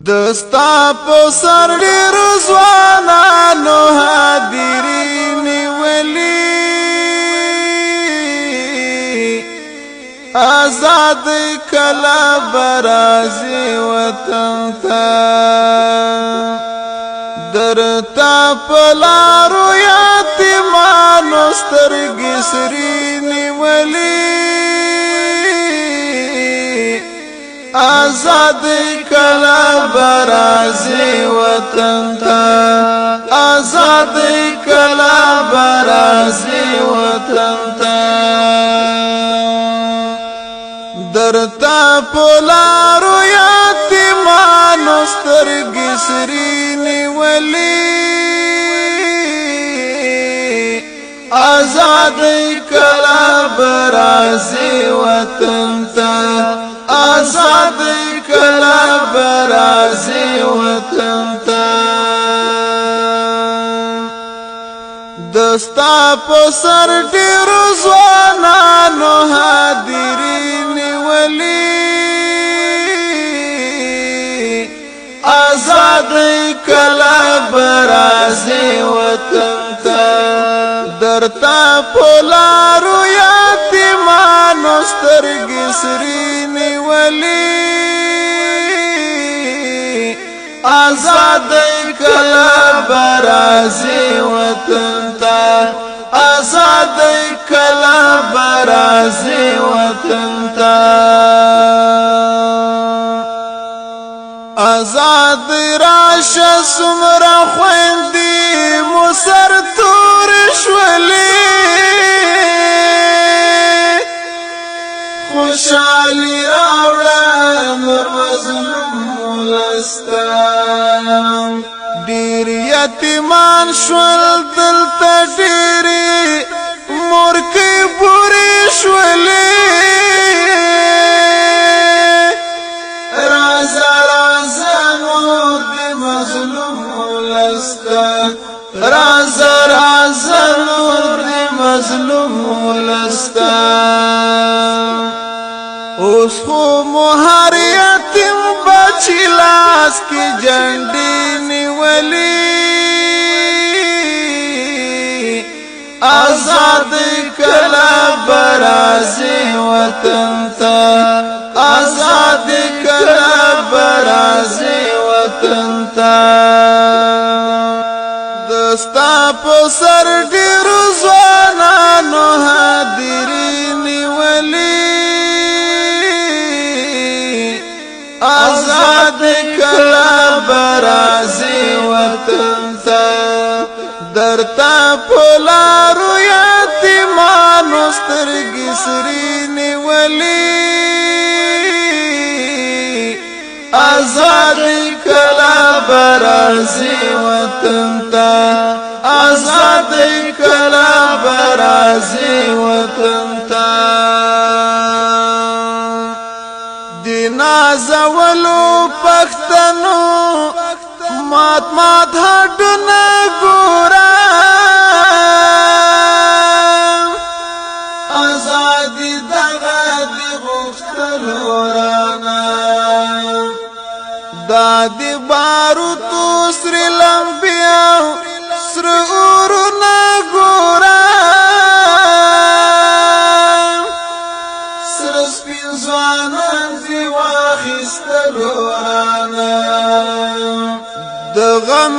دستا په سر ډېر ځوانانو حاضرین ولی آزاد کلا برازي وطن ته درتا پلارو یتیمانو سترګې سرې نیولې آزاد کلا برازي وطن ته آزاد کلا برازي وطن ته درتا پلارو یتیمانو سترګې سرې نیولې آزاد کلا برازي وطن ته آزاد کلا برازي وطن ته دستا په سر ډېر ځوانانو حاضرین ولی آزاد کلا برازي وطن ته درتا پلارو یتیمانو سترګې سرې نیولې آزاد کلا برازي وطن ته آزاد کلا برازي وطن ته آزاد راشه سمرا خويندې مو سر تور شولې خوشالي راوړه نور مظلوم ولستا ډېر یتیمان شول دلته ډېرې مورکۍ بورې شولې رازه نور د مظلوم ولستا رازه نور د مظلوم ولستا اوس خو مهر یتیم بچی لاس کې جنډې نیولې آزاد کلا برازي وطن ته آزاد کلا برازي وطن ته دستا په سر ډېر ځوانانو حاضرین ولی آزاد کلا برازي وطن ته درتا پلارو یتیمانو سترګې سرې نیولې آزاد کلا برازي وطن ته آزاد کلا برازي وطن ته نازولو پښتنو مات هډونه ګورا ازادي دغه د غختلو رانا د بارو تو سری لمبیا سر اورونه ګورا سر سپین ځوانان دی واخیستلو رانا د غم